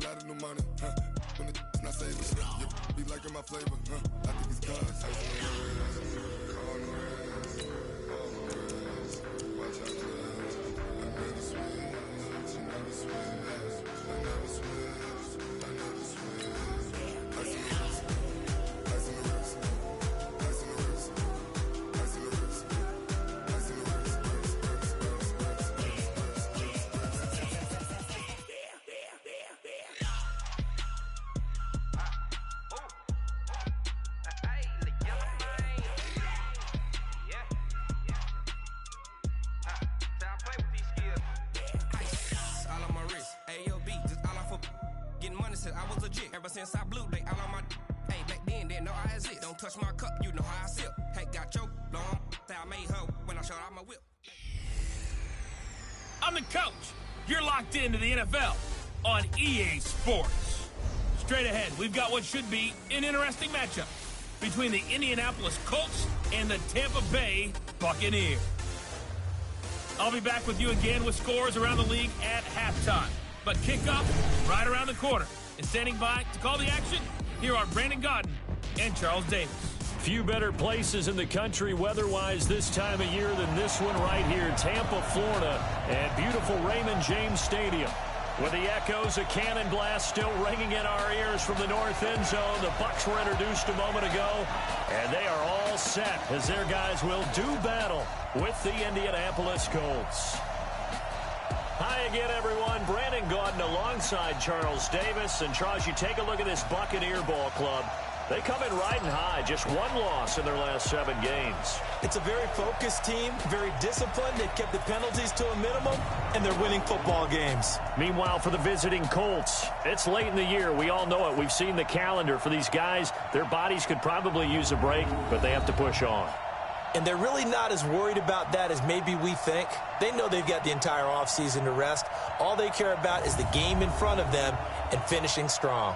lot of new money, when the not saving, you be liking my flavor, I think it's God. Ice on the wrist, on the wrist, watch out, I never switch, I never switch, I never switch, I never switch. Ice on the wrist, ice on the wrist, ice on the wrist, ice on the wrist, ice on the wrist, I was legit. Ever since I blew, they all on my hey, back then, didn't know I exist. Don't touch my cup, you know how I sip. Hey, got your long, I made her when I showed out my whip. I'm the coach. You're locked into the NFL on EA Sports. Straight ahead, we've got what should be an interesting matchup between the Indianapolis Colts and the Tampa Bay Buccaneers. I'll be back with you again with scores around the league at halftime. But kickoff right around the corner. And standing by to call the action, here are Brandon Gaudin and Charles Davis. Few better places in the country weather-wise this time of year than this one right here, Tampa, Florida, and beautiful Raymond James Stadium. With the echoes of cannon blast still ringing in our ears from the north end zone, the Bucs were introduced a moment ago, and they are all set as their guys will do battle with the Indianapolis Colts. Hi again, everyone. Brandon Gaudin alongside Charles Davis. And Charles, you take a look at this Buccaneer ball club. They come in riding high, just one loss in their last 7 games. It's a very focused team, very disciplined. They've kept the penalties to a minimum, and they're winning football games. Meanwhile, for the visiting Colts, it's late in the year. We all know it. We've seen the calendar for these guys. Their bodies could probably use a break, but they have to push on. And they're really not as worried about that as maybe we think. They know they've got the entire offseason to rest. All they care about is the game in front of them and finishing strong.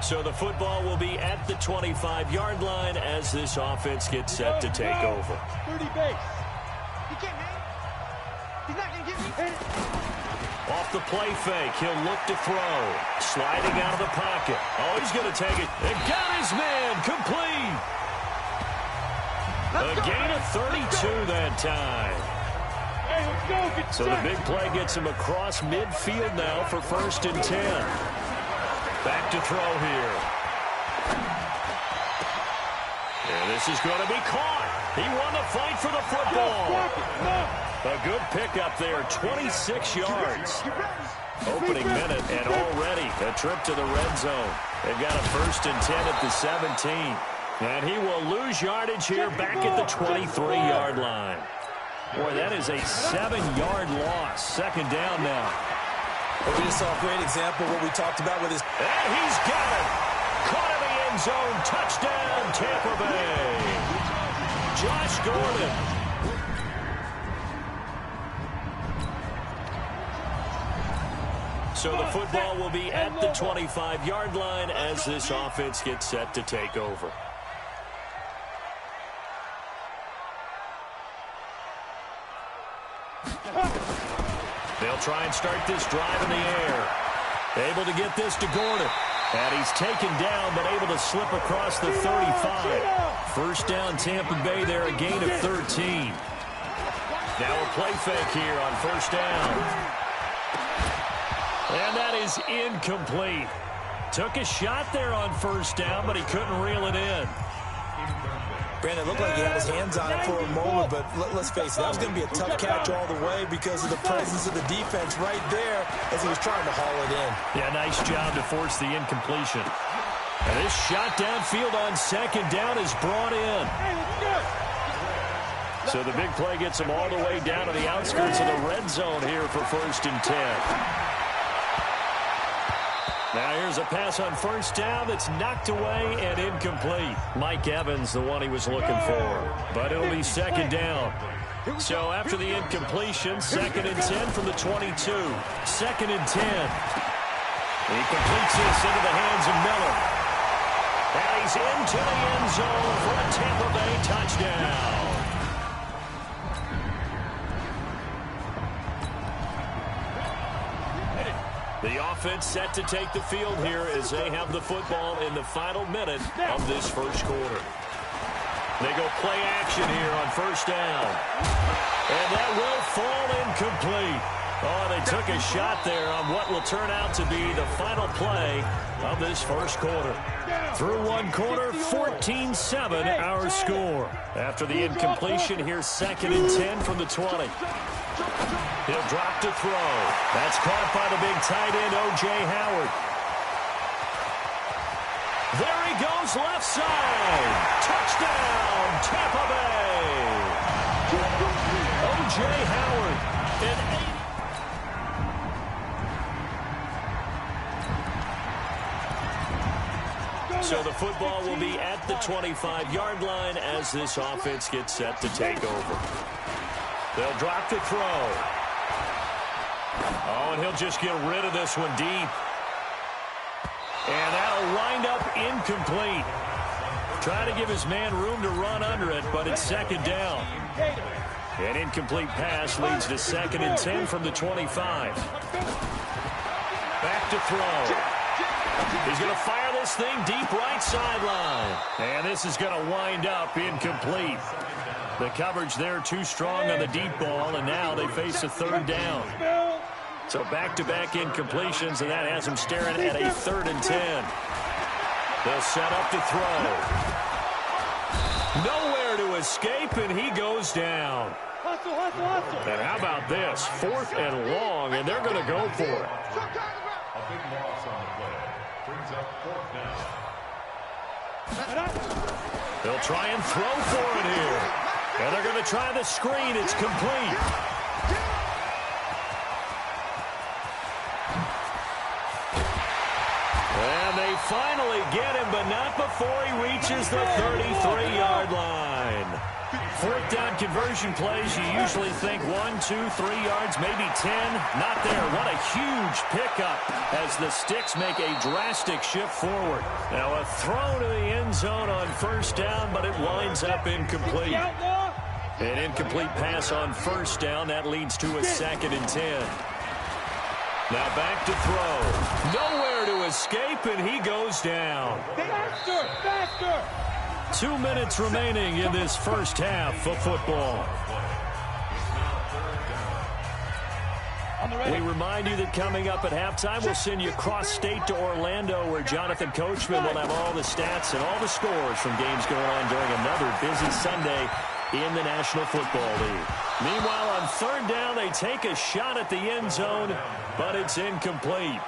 So the football will be at the 25-yard line as this offense gets set to take over. 30 base. He can't hang. He's not going to get me. Off the play fake, he'll look to throw. Sliding out of the pocket. Oh, he's going to take it. And got his man complete. A gain of 32 that time. Hey, let's go. So the big play gets him across midfield now for 1st and 10. Back to throw here. And this is going to be caught. He won the fight for the football. A good pickup there, 26 yards. Opening minute, and already a trip to the red zone. They've got a 1st and 10 at the 17. And he will lose yardage here back at the 23-yard line. Boy, that is a 7-yard loss. 2nd down now. Well, we just saw a great example of what we talked about with his... And he's got it. Caught in the end zone. Touchdown, Tampa Bay. Josh Gordon. So the football will be at the 25-yard line as this offense gets set to take over. They'll try and start this drive in the air. Able to get this to Gordon. And he's taken down, but able to slip across the 35. 1st down, Tampa Bay there, a gain of 13. Now a play fake here on 1st down. And that is incomplete. Took a shot there on 1st down, but he couldn't reel it in. Brandon, it looked like he had his hands on it for a moment, but let's face it, that was going to be a tough catch all the way because of the presence of the defense right there as he was trying to haul it in. Yeah, nice job to force the incompletion. And this shot downfield on 2nd down is brought in. So the big play gets him all the way down to the outskirts of the red zone here for 1st and 10. Now here's a pass on 1st down that's knocked away and incomplete. Mike Evans, the one he was looking for. But it'll be 2nd down. So after the incompletion, 2nd and 10 from the 22. 2nd and 10. He completes this into the hands of Miller. is into the end zone for a Tampa Bay touchdown. The offense set to take the field here as they have the football in the final minute of this first quarter. They go play action here on first down. And that will fall incomplete. Oh, they took a shot there on what will turn out to be the final play of this first quarter. Through one quarter, 14-7 our score. After the incompletion, here's 2nd and 10 from the 20. He'll drop to throw. That's caught by the big tight end, O.J. Howard. There he goes, left side. Touchdown, Tampa Bay. O.J. Howard. So the football will be at the 25-yard line as this offense gets set to take over. They'll drop to throw. Oh, and he'll just get rid of this one deep. And that'll wind up incomplete. Trying to give his man room to run under it, but it's 2nd down. An incomplete pass leads to 2nd and 10 from the 25. Back to throw. He's going to fire this thing deep right sideline. And this is going to wind up incomplete. The coverage there too strong on the deep ball, and now they face a 3rd down. So back-to-back incompletions, and that has them staring at a 3rd and 10. They'll set up to throw. Nowhere to escape, and he goes down. And how about this? 4th and long, and they're going to go for it. A big loss on the play. Brings up 4th down. They'll try and throw for it here. And they're going to try the screen. It's complete. And they finally get him, but not before he reaches the 33-yard line. 4th down conversion plays, you usually think 1, 2, 3 yards, maybe 10. Not there. What a huge pickup as the Sticks make a drastic shift forward. Now a throw to the end zone on first down, but it winds up incomplete. An incomplete pass on first down. That leads to a 2nd and 10. Now back to throw. Nowhere to escape, and he goes down. Faster, faster. 2 minutes remaining in this first half of football. We remind you that coming up at halftime, we'll send you cross-state to Orlando, where Jonathan Coachman will have all the stats and all the scores from games going on during another busy Sunday in the National Football League. Meanwhile, on 3rd down, they take a shot at the end zone, but it's incomplete.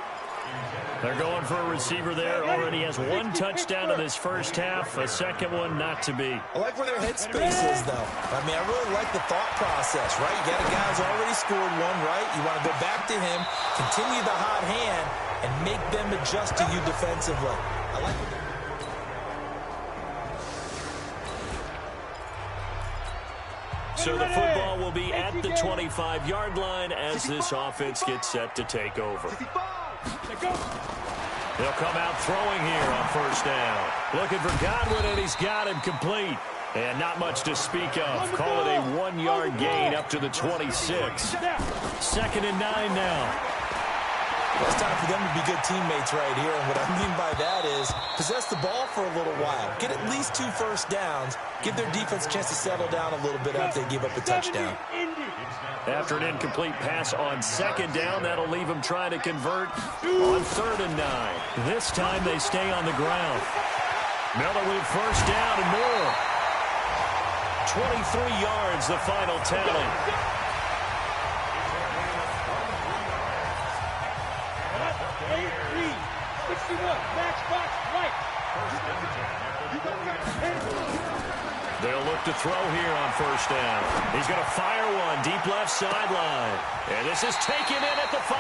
They're going for a receiver there. Already has 1 touchdown in this first half. A 2nd one not to be. I like where their headspace is, though. I mean, I really like the thought process, right? You got a guy who's already scored 1, right? You want to go back to him, continue the hot hand, and make them adjust to you defensively. I like what they're... So the football will be at the 25-yard line as this offense gets set to take over. They'll come out throwing here on first down. Looking for Godwin, and he's got him complete. And not much to speak of. Call it a 1-yard gain up to the 26. 2nd and 9 now. It's time for them to be good teammates right here. And what I mean by that is possess the ball for a little while. Get at least 2 first downs. Give their defense a chance to settle down a little bit after they give up a touchdown. After an incomplete pass on 2nd down, that'll leave them trying to convert on 3rd and 9. This time they stay on the ground. Miller with first down and more. 23 yards, the final tally. They'll look to throw here on first down. He's going to fire one deep left sideline. And this is taken in at the 5.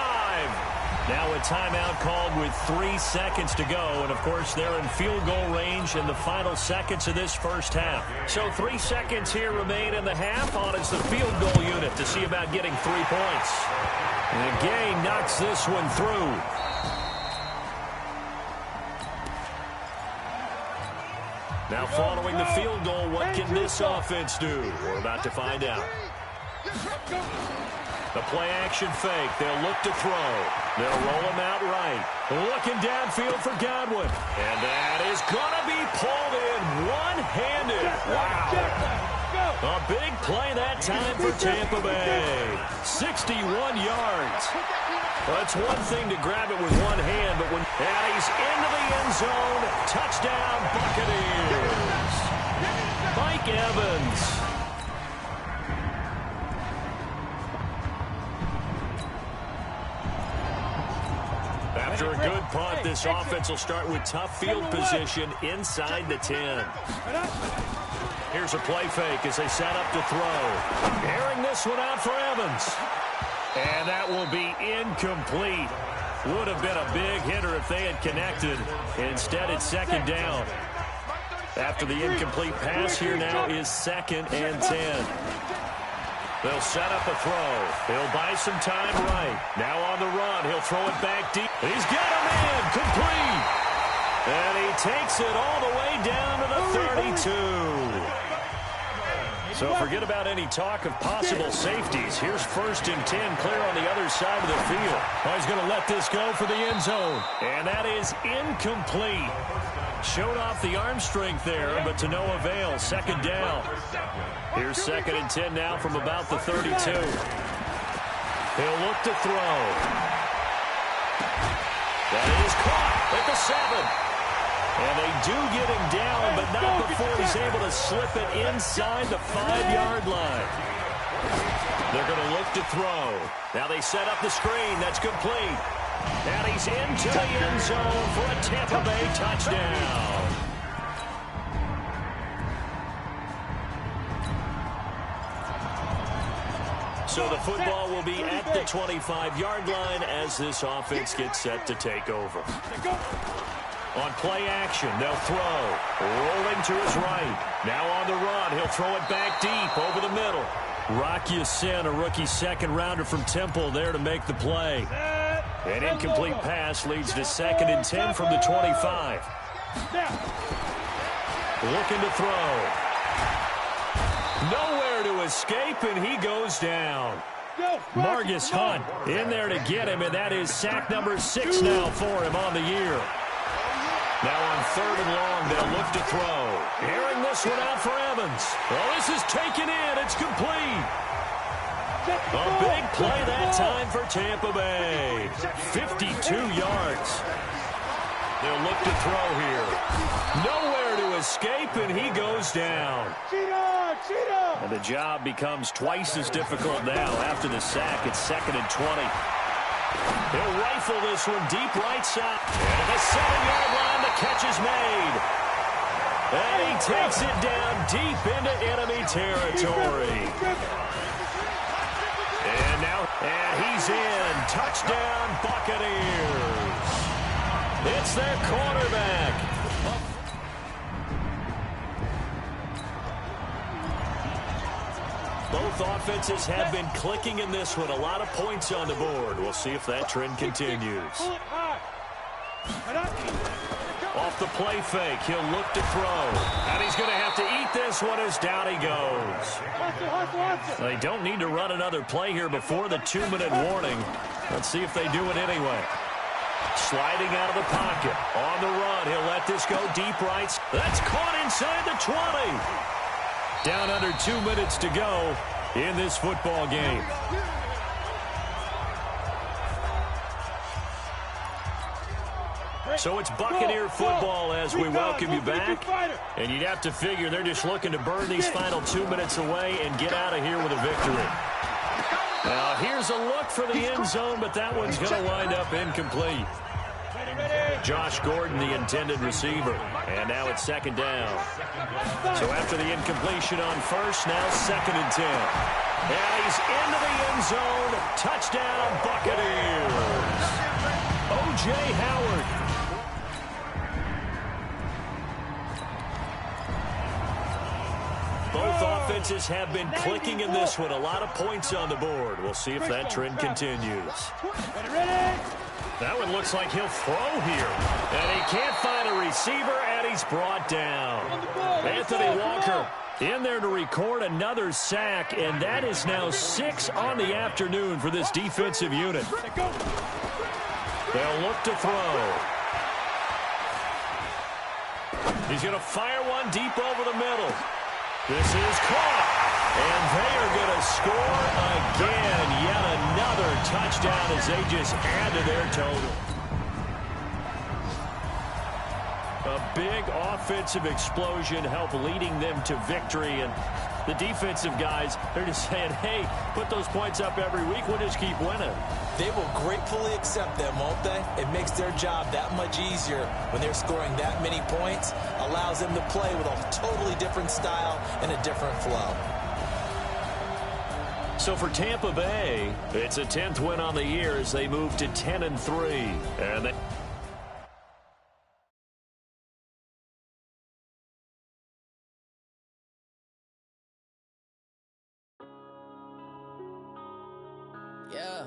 Now a timeout called with 3 seconds to go. And, of course, they're in field goal range in the final seconds of this first half. So 3 seconds here remain in the half. On is the field goal unit to see about getting 3 points. And Gay knocks this one through. Now following the field goal, what can this offense do? We're about to find out. The play-action fake. They'll look to throw. They'll roll him out right. Looking downfield for Godwin. And that is going to be pulled in one-handed. Wow. A big play that time for Tampa Bay. 61 yards. Well, it's one thing to grab it with one hand, but when he's into the end zone, touchdown Buccaneers. Mike Evans. After a good punt, this offense will start with tough field position inside the 10. Here's a play fake as they set up to throw. Airing this one out for Evans. And that will be incomplete. Would have been a big hitter if they had connected. Instead, it's second down. After the incomplete pass, here now is 2nd and 10. They'll set up a throw. He'll buy some time right. Now on the run. He'll throw it back deep. He's got him in. Complete. And he takes it all the way down to the 32. So forget about any talk of possible safeties. Here's 1st and 10 clear on the other side of the field. Oh, he's going to let this go for the end zone. And that is incomplete. Showed off the arm strength there, but to no avail. Second down. Here's 2nd and 10 now from about the 32. He'll look to throw. That is caught at the 7. And they do get him down, but not before he's able to slip it inside the 5-yard line. They're going to look to throw. Now they set up the screen. That's complete. And he's into the end zone for a Tampa Bay touchdown. So the football will be at the 25-yard line as this offense gets set to take over. On play action, they'll throw. Rolling to his right. Now on the run, he'll throw it back deep over the middle. Rocky Sin, a rookie second-rounder from Temple, there to make the play. An incomplete pass leads to 2nd and 10 from the 25. Looking to throw. Nowhere to escape, and he goes down. Margus Hunt in there to get him, and that is sack number 6 now for him on the year. Now on 3rd and long, they'll look to throw. Airing this one out for Evans. Well, this is taken in. It's complete. A big play that time for Tampa Bay. 52 yards. They'll look to throw here. Nowhere to escape, and he goes down. And the job becomes twice as difficult now after the sack. It's 2nd and 20. He'll rifle this one deep right side. And at the 7-yard line, the catch is made. And he takes it down deep into enemy territory. And he's in. Touchdown, Buccaneers. It's their quarterback. Both offenses have been clicking in this one. A lot of points on the board. We'll see if that trend continues. Off the play fake, he'll look to throw. And he's going to have to eat this one as down he goes. They don't need to run another play here before the 2-minute warning. Let's see if they do it anyway. Sliding out of the pocket. On the run, he'll let this go deep right. That's caught inside the 20. Down under 2 minutes to go in this football game. So it's Buccaneer football as we welcome you back. And you'd have to figure they're just looking to burn these final 2 minutes away and get out of here with a victory. Now here's a look for the end zone, but that one's going to wind up incomplete. Josh Gordon, the intended receiver. And now it's 2nd down. So after the incompletion on 1st, now 2nd and 10. And he's into the end zone. Touchdown, Buccaneers. O.J. Howard. Both offenses have been clicking in this one. A lot of points on the board. We'll see if that trend continues. That one looks like he'll throw here. And he can't find a receiver, and he's brought down. Anthony Walker in there to record another sack, and that is now 6 on the afternoon for this defensive unit. They'll look to throw. He's going to fire one deep over the middle. This is caught. And they are going to score again. Yet another touchdown as they just add to their total. A big offensive explosion helped leading them to victory. And the defensive guys, they're just saying, hey, put those points up every week. We'll just keep winning. They will gratefully accept them, won't they? It makes their job that much easier when they're scoring that many points. Allows them to play with a totally different style and a different flow. So for Tampa Bay, it's a 10th win on the year as they move to 10-3. And they... Yeah.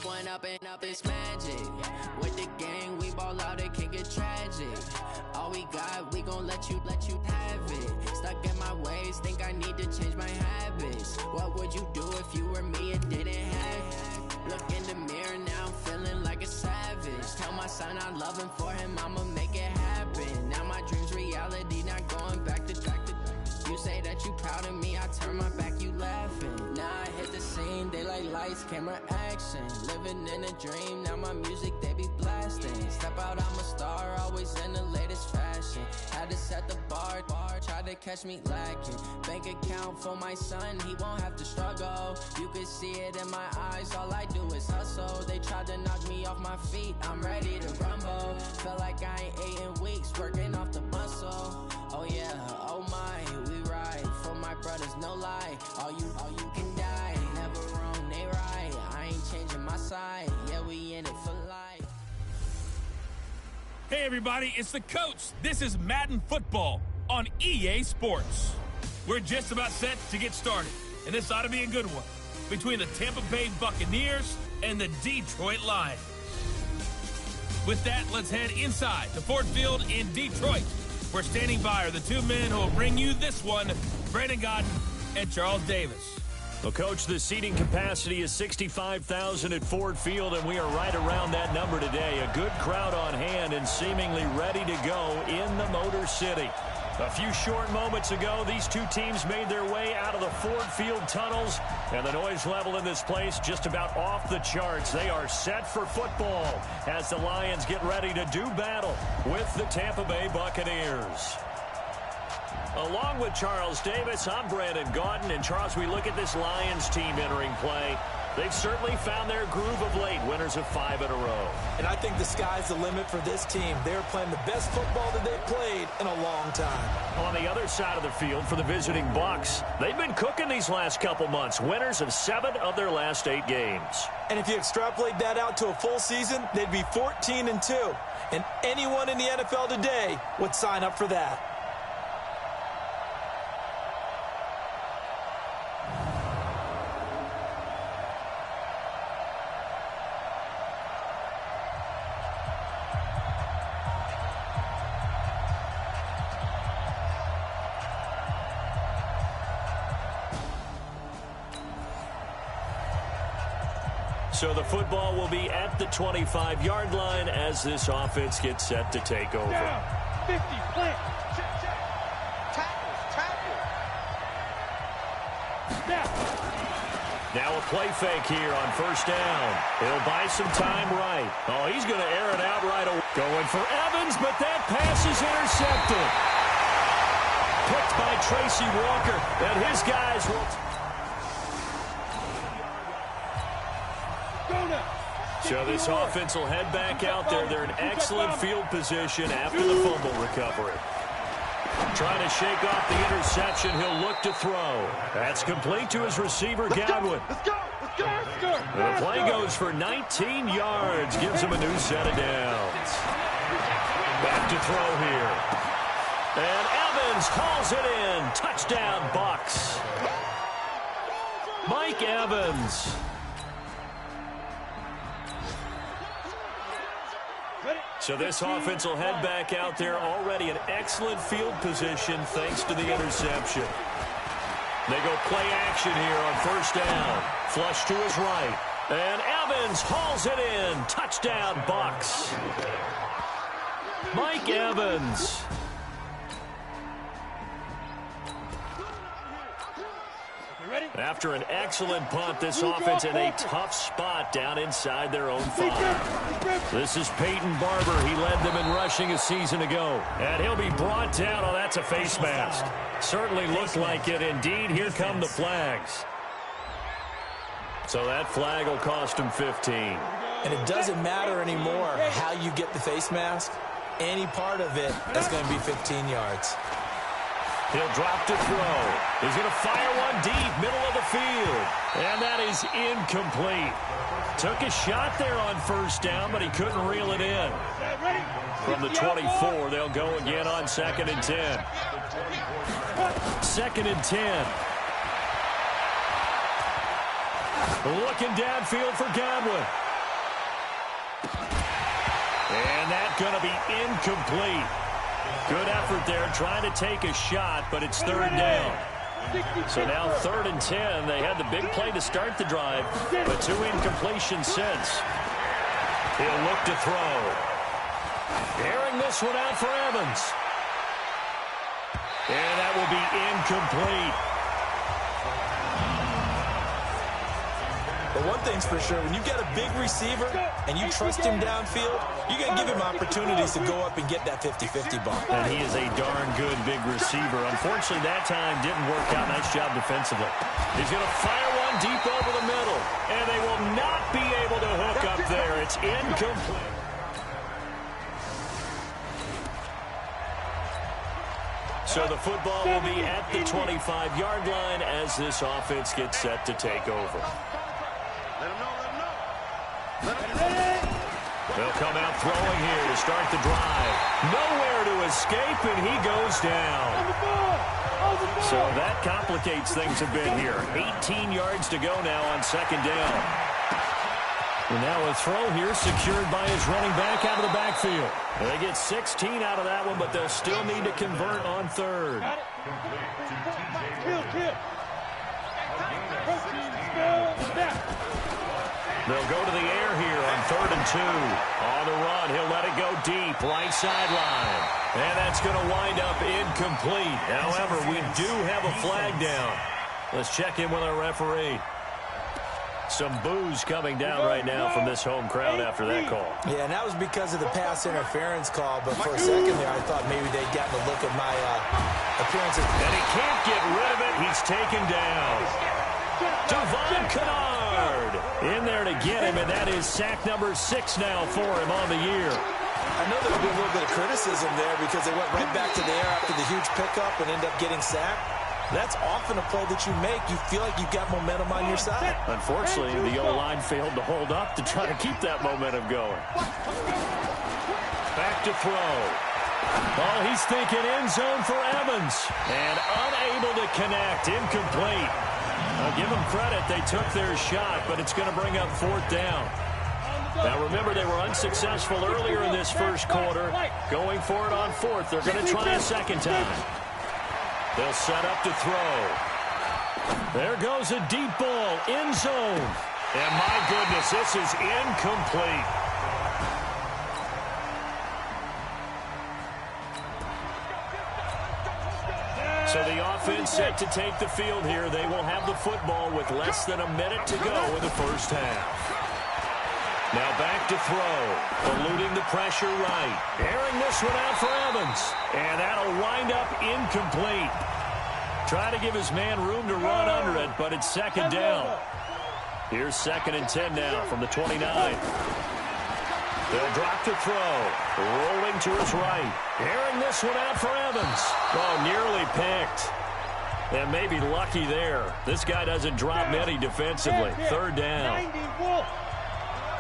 Point up and up, it's magic. With the gang, we ball out, it can get tragic. All we got, we gon' let you have it. Stuck in my ways, think I need to change my habits. What would you do if you were me and didn't have it? Look in the mirror now, I'm feeling like a savage. Tell my son I love him, for him I'ma make it happen. Now my dream's reality, not going back to. You say that you proud of me, I turn my back, you laughing. Now I hit the scene, they like lights, camera, action. Living in a dream, now my music, they be blasting. Step out, I'm a star, always in the latest fashion. Had to set the bar, try to catch me lacking. Bank account for my son, he won't have to struggle. You can see it in my eyes, all I do is hustle. They tried to knock me off my feet, I'm ready to rumble. Felt like I ain't ate in weeks, working off the muscle. Oh yeah, oh my, we ride for my brothers, no lie. All you can die, never wrong, they right. I ain't changing my side, yeah, we in it for life. Hey everybody, it's the coach. This is Madden Football on EA Sports. We're just about set to get started, and this ought to be a good one, between the Tampa Bay Buccaneers and the Detroit Lions. With that, let's head inside to Ford Field in Detroit. We're standing by are the two men who will bring you this one, Brandon Godden and Charles Davis. Well, Coach, the seating capacity is 65,000 at Ford Field, and we are right around that number today. A good crowd on hand and seemingly ready to go in the Motor City. A few short moments ago, these two teams made their way out of the Ford Field tunnels, and the noise level in this place just about off the charts. They are set for football as the Lions get ready to do battle with the Tampa Bay Buccaneers. Along with Charles Davis, I'm Brandon Godden, and Charles, we look at this Lions team entering play. They've certainly found their groove of late, winners of 5 in a row. And I think the sky's the limit for this team. They're playing the best football that they've played in a long time. On the other side of the field for the visiting Bucs, they've been cooking these last couple months, winners of 7 of their last 8 games. And if you extrapolate that out to a full season, they'd be 14-2. And anyone in the NFL today would sign up for that. So the football will be at the 25-yard line as this offense gets set to take over. Down, 50, plant, check. Tackle. Snap. Now a play fake here on first down. He'll buy some time right. Oh, he's going to air it out right away. Going for Evans, but that pass is intercepted. Picked by Tracy Walker, and his guys will... So this offense will head back out there. They're in excellent field position after the fumble recovery. Trying to shake off the interception. He'll look to throw. That's complete to his receiver, Godwin. Let's go. The play goes for 19 yards. Gives him a new set of downs. Back to throw here. And Evans hauls it in. Touchdown, Bucs. Mike Evans So this offense will head back out there, already in excellent field position thanks to the interception. They go play action here on first down. Flush to his right. And Evans hauls it in. Touchdown, Bucks. Mike Evans. After an excellent punt, this offense in a tough spot down inside their own 5. This is Peyton Barber. He led them in rushing a season ago. And he'll be brought down. Oh, that's a face mask. Certainly looked like it. Indeed, here come the flags. So that flag will cost him 15. And it doesn't matter anymore how you get the face mask. Any part of it, that's going to be 15 yards. He'll drop to throw. He's going to fire one deep, middle of the field. And that is incomplete. Took a shot there on first down, but he couldn't reel it in. From the 24, they'll go again on 2nd and 10. 2nd and 10. Looking downfield for Godwin. And that's going to be incomplete. Good effort there, trying to take a shot, but it's 3rd down. So now 3rd and 10. They had the big play to start the drive, but 2 incompletions since. He'll look to throw. Airing this one out for Evans. And that will be incomplete. But one thing's for sure, when you get a big receiver and you trust him downfield, you're going to give him opportunities to go up and get that 50-50 ball. And he is a darn good big receiver. Unfortunately, that time didn't work out. Nice job defensively. He's going to fire one deep over the middle, and they will not be able to hook up there. It's incomplete. So the football will be at the 25-yard line as this offense gets set to take over. They'll come out throwing here to start the drive. Nowhere to escape, and he goes down. So that complicates things a bit here. 18 yards to go now on 2nd down. And now a throw here secured by his running back out of the backfield. They get 16 out of that one, but they'll still need to convert on 3rd. They'll go to the air here on 3rd and 2. On the run, he'll let it go deep, right sideline. And that's going to wind up incomplete. However, we do have a flag down. Let's check in with our referee. Some boos coming down right now from this home crowd after that call. Yeah, and that was because of the pass interference call, but for a second there, I thought maybe they'd gotten a look at my appearances. And he can't get rid of it. He's taken down. Devon Kennard in there to get him, and that is sack number 6 now for him on the year. I know there'll be a little bit of criticism there because they went right back to the air after the huge pickup and end up getting sacked. That's often a play that you make. You feel like you've got momentum on your side. Unfortunately, the O-line failed to hold up to try to keep that momentum going. Back to throw. Oh, he's thinking end zone for Evans. And unable to connect. Incomplete. I'll give them credit. They took their shot, but it's going to bring up 4th down. Now, remember, they were unsuccessful earlier in this first quarter. Going for it on 4th. They're going to try a second time. They'll set up to throw. There goes a deep ball, end zone. And my goodness, this is incomplete. So the offense set to take the field here. They will have the football with less than a minute to go in the first half. Now back to throw. Eluding the pressure right. Airing this one out for Evans. And that'll wind up incomplete. Trying to give his man room to run under it, but it's 2nd down. Here's 2nd and 10 now from the 29. They'll drop to throw. Rolling to his right. Airing this one out for Evans. Oh, nearly picked. And maybe lucky there. This guy doesn't drop many defensively. 3rd down.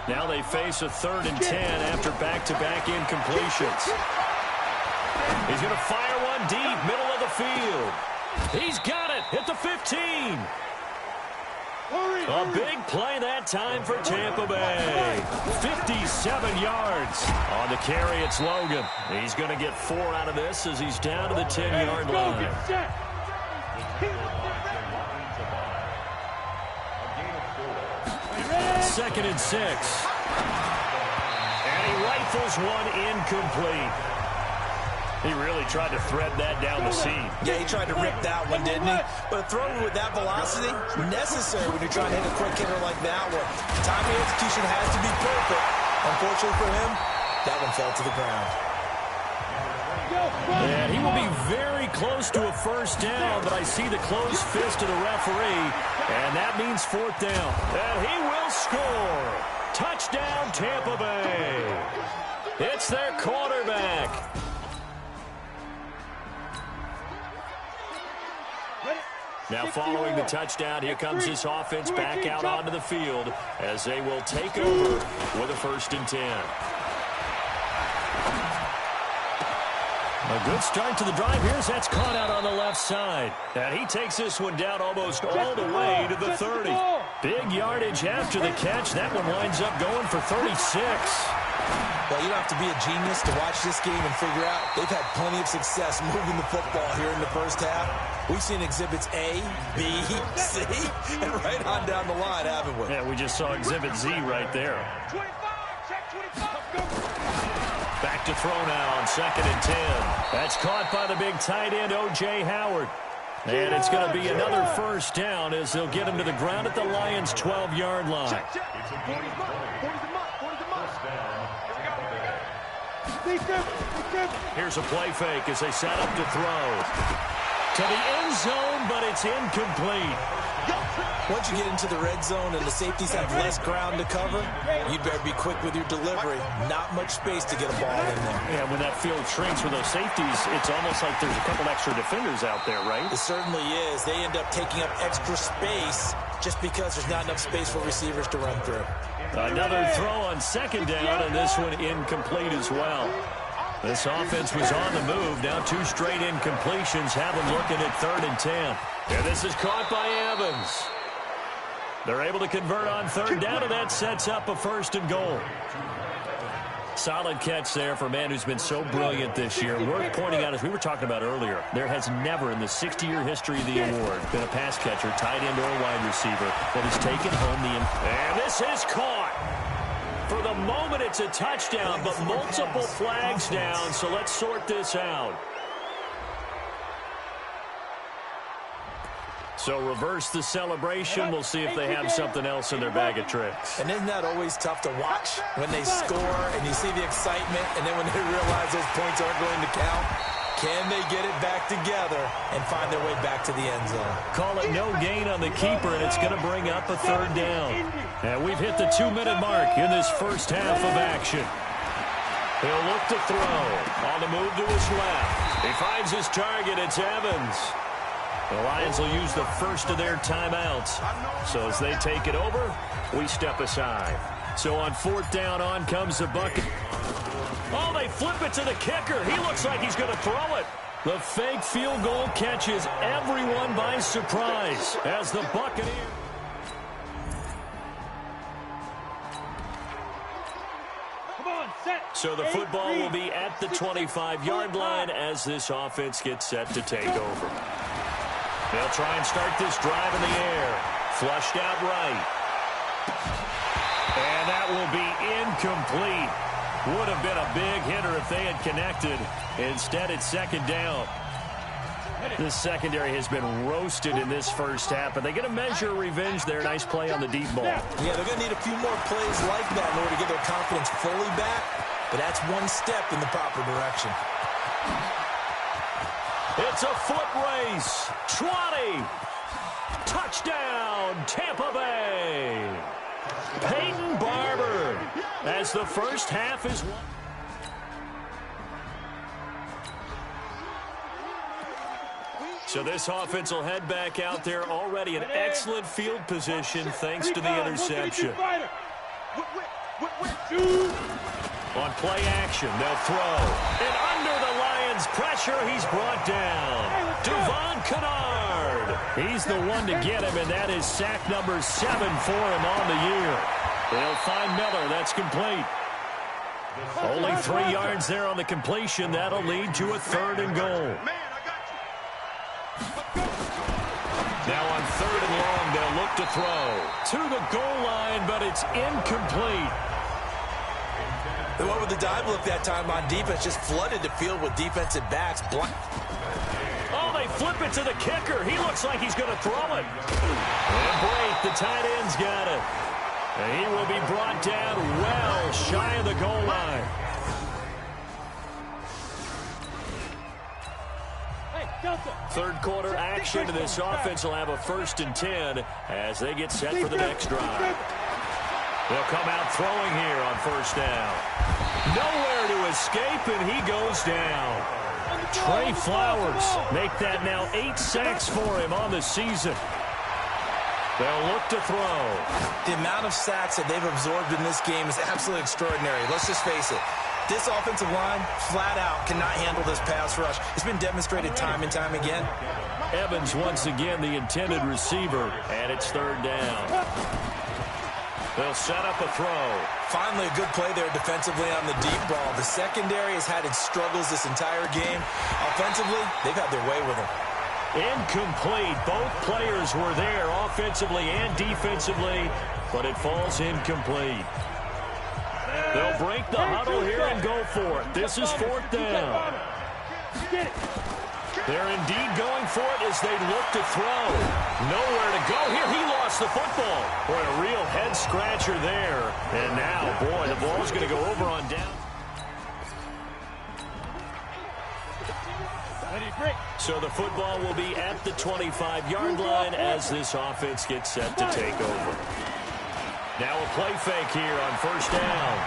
Now they face a 3rd and 10 after back-to-back incompletions. He's going to fire one deep, middle of the field. He's got it at the 15. A big play that time for Tampa Bay. 57 yards. On the carry, it's Logan. He's going to get 4 out of this as he's down to the 10-yard line. Second and 6. And he rifles one incomplete. He really tried to thread that down the seam. Yeah, he tried to rip that one, didn't he? But a throw with that velocity, necessary when you're trying to hit a quick hitter like that one. Timing execution has to be perfect. Unfortunately for him, that one fell to the ground. And he will be very close to a first down, but I see the closed fist of the referee, and that means 4th down. And he will score. Touchdown, Tampa Bay. It's their quarterback. Now following the touchdown, here comes this offense back out onto the field as they will take over with a 1st and 10. A good start to the drive. Here's that's caught out on the left side. And he takes this one down almost all the way to the 30. Big yardage after the catch. That one winds up going for 36. Well, you don't have to be a genius to watch this game and figure out they've had plenty of success moving the football here in the first half. We've seen exhibits A, B, C, and right on down the line, haven't we? Yeah, we just saw exhibit Z right there. 25, check 25, go. Back to throw now on 2nd and 10. That's caught by the big tight end, O.J. Howard. And it's going to be another first down as they'll get him to the ground at the Lions' 12-yard line. Check, check. 40's a Here's a play fake as they set up to throw. To the end zone, but it's incomplete. Once you get into the red zone and the safeties have less ground to cover, you'd better be quick with your delivery. Not much space to get a ball in there. Yeah, when that field shrinks with those safeties, it's almost like there's a couple extra defenders out there, right? It certainly is. They end up taking up extra space just because there's not enough space for receivers to run through. Another throw on 2nd down, and this one incomplete as well. This offense was on the move. Now 2 straight incompletions have them looking at 3rd and 10. And this is caught by Evans. They're able to convert on 3rd down, and that sets up a 1st and goal. Solid catch there for a man who's been so brilliant this year. Worth pointing out, as we were talking about earlier, there has never in the 60-year history of the award been a pass catcher, tight end, or wide receiver that has taken home the... And this is caught. For the moment, it's a touchdown, but multiple flags down, so let's sort this out. So reverse the celebration. We'll see if they have something else in their bag of tricks. And isn't that always tough to watch when they score and you see the excitement, and then when they realize those points aren't going to count? Can they get it back together and find their way back to the end zone? Call it no gain on the keeper, and it's going to bring up a 3rd down. And we've hit the 2-minute mark in this first half of action. He'll look to throw. On the move to his left. He finds his target. It's Evans. The Lions will use the first of their timeouts. So as they take it over, we step aside. So on 4th down, on comes the bucket. Oh, they flip it to the kicker. He looks like he's going to throw it. The fake field goal catches everyone by surprise as the Buccaneers. So the football will be at the 25-yard line as this offense gets set to take over. They'll try and start this drive in the air. Flushed out right. And that will be incomplete. Would have been a big hitter if they had connected. Instead, it's 2nd down. This secondary has been roasted in this first half, but they get a measure of revenge there. Nice play on the deep ball. Yeah, they're going to need a few more plays like that in order to get their confidence fully back, but that's one step in the proper direction. It's a foot race. 20. Touchdown, Tampa Bay. Peyton Barber as the first half is won. So this offense will head back out there already in excellent field position thanks to the interception. On play action, they'll throw. And under the Lions' applies pressure. He's brought down. Devon Kennard. He's the one to get him, and that is sack number 7 for him on the year. They'll find Miller. That's complete. Only 3 yards there on the completion. That'll lead to a 3rd and goal. Now on 3rd and long, they'll look to throw. To the goal line, but it's incomplete. They went with the dive look that time on defense, just flooded the field with defensive backs. Oh, they flip it to the kicker. He looks like he's going to throw it. And break, the tight end's got it. And he will be brought down well shy of the goal line. Third quarter action, and this offense will have a 1st and 10 as they get set for the next drive. They'll come out throwing here on 1st down. Nowhere to escape, and he goes down. Trey Flowers make that now 8 sacks for him on the season. They'll look to throw. The amount of sacks that they've absorbed in this game is absolutely extraordinary. Let's just face it. This offensive line, flat out, cannot handle this pass rush. It's been demonstrated time and time again. Evans once again the intended receiver, and it's 3rd down. They'll set up a throw. Finally a good play there defensively on the deep ball. The secondary has had its struggles this entire game. Offensively, they've had their way with him. Incomplete. Both players were there offensively and defensively, but it falls incomplete. They'll break the huddle here and go for it. This is 4th down. They're indeed going for it as they look to throw. Nowhere to go here. He lost the football. Boy, a real head-scratcher there. And now, boy, the ball's going to go over on down. So the football will be at the 25-yard line as this offense gets set to take over. Now a play fake here on 1st down.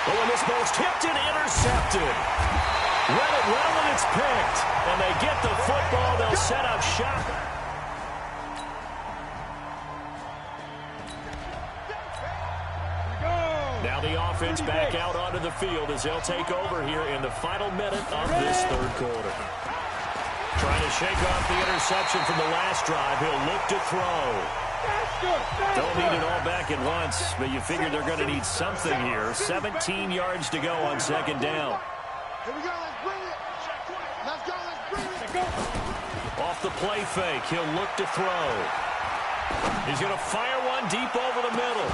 Oh, and this ball's tipped and intercepted. Read it well, and it's picked. And they get the football. They'll set up shop. Now the offense back out onto the field as they'll take over here in the final minute of this 3rd quarter. Trying to shake off the interception from the last drive. He'll look to throw. Don't need it all back at once, but you figure they're going to need something here. 17 yards to go on 2nd down. Here we go, let's bring it. Let's go, let's bring it. Off the play fake, he'll look to throw. He's going to fire one deep over the middle.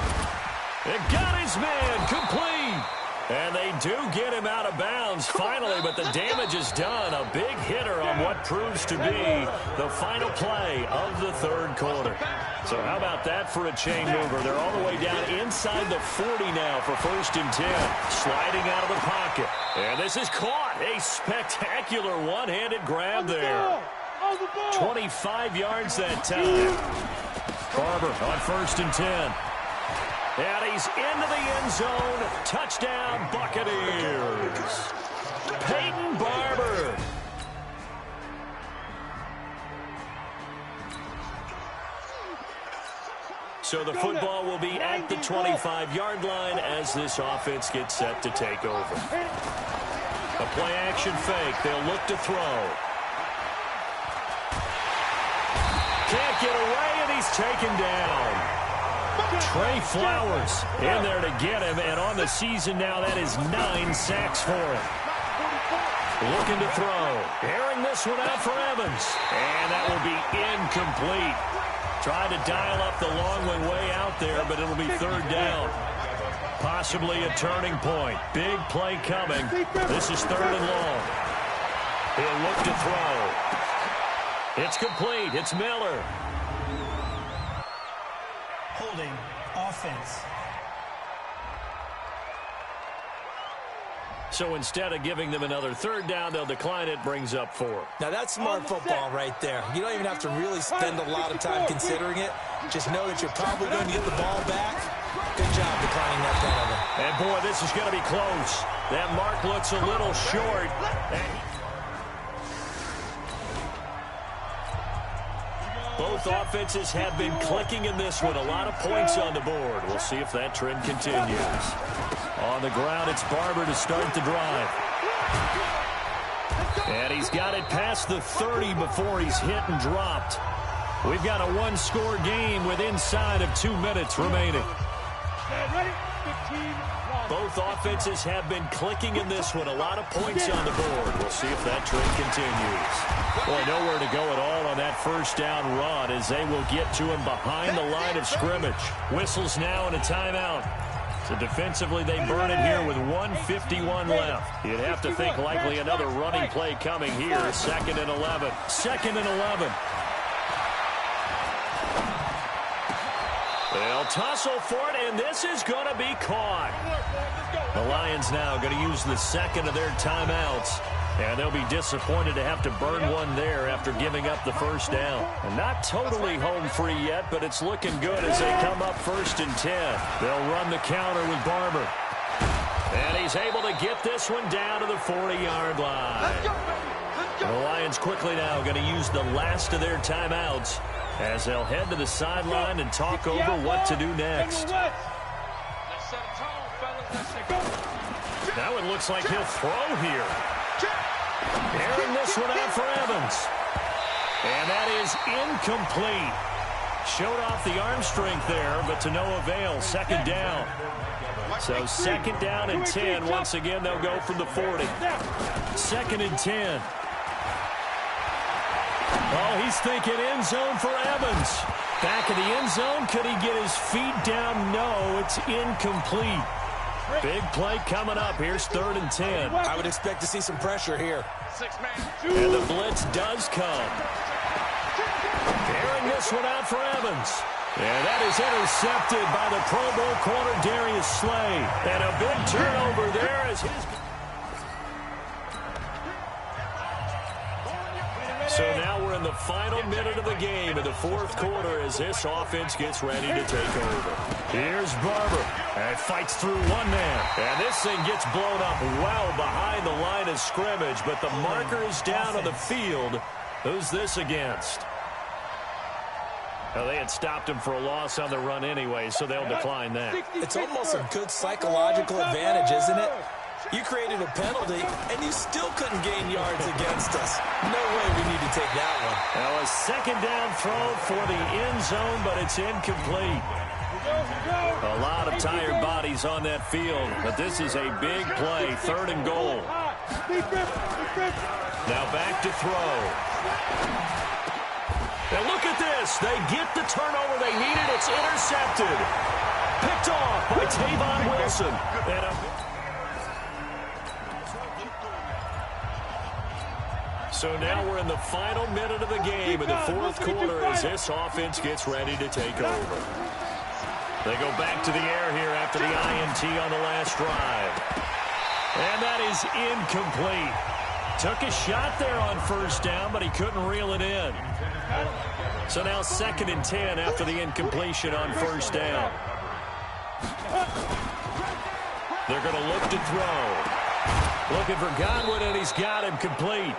It got his man, complete. And they do get him out of bounds finally, but the damage is done. A big hitter on what proves to be the final play of the 3rd quarter. So how about that for a chain mover? They're all the way down inside the 40 now for 1st and 10. Sliding out of the pocket. And this is caught. A spectacular one-handed grab there. 25 yards that time. Barber on 1st and 10. And he's into the end zone. Touchdown, Buccaneers. Peyton Barber. So the football will be at the 25-yard line as this offense gets set to take over. A play-action fake. They'll look to throw. Can't get away, and he's taken down. Trey Flowers in there to get him, and on the season now, that is 9 sacks for him. Looking to throw. Airing this one out for Evans. And that will be incomplete. Trying to dial up the long one way out there, but it'll be 3rd down. Possibly a turning point. Big play coming. This is 3rd and long. He'll look to throw. It's complete. It's Miller. Holding offense. So instead of giving them another 3rd down, they'll decline it, brings up 4. Now that's smart football right there. You don't even have to really spend a lot of time considering it. Just know that you're probably going to get the ball back. Good job declining that penalty. And boy, this is going to be close. That mark looks a little short. Both offenses have been clicking in this one. A lot of points on the board. We'll see if that trend continues. On the ground, it's Barber to start the drive. And he's got it past the 30 before he's hit and dropped. We've got a one-score game with inside of 2 minutes remaining. Both offenses have been clicking in this one. A lot of points on the board. We'll see if that trend continues. Boy, nowhere to go at all on that first down run as they will get to him behind the line of scrimmage. Whistles now and a timeout. So defensively, they burn it here with 1:51 left. You'd have to think likely another running play coming here. 2nd and 11. 2nd and 11. They'll tussle for it, and this is going to be caught. The Lions now going to use the second of their timeouts, and they'll be disappointed to have to burn one there after giving up the first down. And not totally home free yet, but it's looking good as they come up 1st and 10. They'll run the counter with Barber. And he's able to get this one down to the 40-yard line. The Lions quickly now going to use the last of their timeouts as they'll head to the sideline and talk over what to do next. Now it looks like he'll throw here. Airing this one out for Evans. And that is incomplete. Showed off the arm strength there, but to no avail. 2nd down. So 2nd down and 10. Once again, they'll go from the 40. 2nd and 10. Oh, he's thinking end zone for Evans. Back in the end zone. Could he get his feet down? No, it's incomplete. Big play coming up. Here's 3rd and 10. I would expect to see some pressure here. And the blitz does come. Airing this one out for Evans. And that is intercepted by the Pro Bowl corner Darius Slay. And a big turnover there as his... So now we're in the final minute of the game in the 4th quarter as this offense gets ready to take over. Here's Barber. And fights through one man. And this thing gets blown up well behind the line of scrimmage, but the marker is down on the field. Who's this against? Well, they had stopped him for a loss on the run anyway, so they'll decline that. It's almost a good psychological advantage, isn't it? You created a penalty, and you still couldn't gain yards against us. No way we need to take that one. Now a 2nd down throw for the end zone, but it's incomplete. A lot of tired bodies on that field, but this is a big play. 3rd and goal. Now back to throw. And look at this. They get the turnover they needed. It's intercepted. Picked off by Tavon Wilson. So now we're in the final minute of the game in the 4th quarter as this offense gets ready to take over. They go back to the air here after the INT on the last drive. And that is incomplete. Took a shot there on 1st down, but he couldn't reel it in. So now 2nd and 10 after the incompletion on 1st down. They're going to look to throw. Looking for Godwin, and he's got him complete.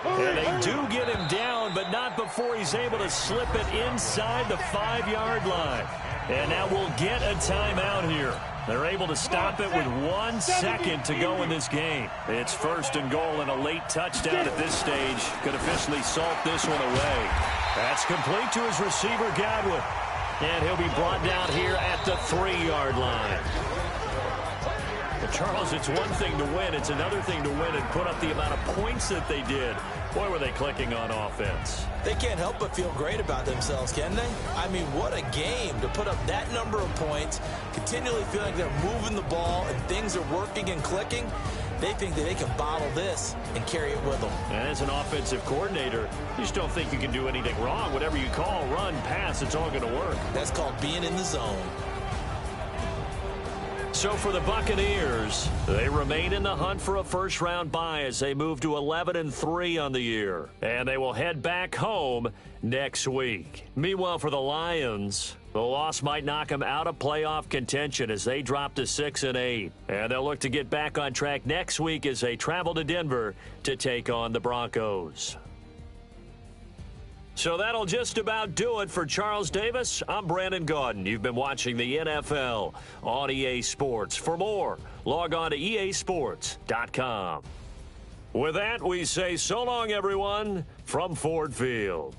And they do get him down, but not before he's able to slip it inside the 5-yard line. And now we'll get a timeout here. They're able to stop it with 1 second to go in this game. It's 1st and goal, and a late touchdown at this stage could officially salt this one away. That's complete to his receiver, Godwin. And he'll be brought down here at the 3-yard line. Well, Charles, it's one thing to win. It's another thing to win and put up the amount of points that they did. Boy, were they clicking on offense. They can't help but feel great about themselves, can they? I mean, what a game to put up that number of points, continually feel like they're moving the ball and things are working and clicking. They think that they can bottle this and carry it with them. And as an offensive coordinator, you just don't think you can do anything wrong. Whatever you call, run, pass, it's all going to work. That's called being in the zone. So for the Buccaneers, they remain in the hunt for a first-round bye as they move to 11-3 on the year. And they will head back home next week. Meanwhile, for the Lions, the loss might knock them out of playoff contention as they drop to 6-8. And they'll look to get back on track next week as they travel to Denver to take on the Broncos. So that'll just about do it for Charles Davis. I'm Brandon Gaudin. You've been watching the NFL on EA Sports. For more, log on to easports.com. With that, we say so long, everyone, from Ford Field.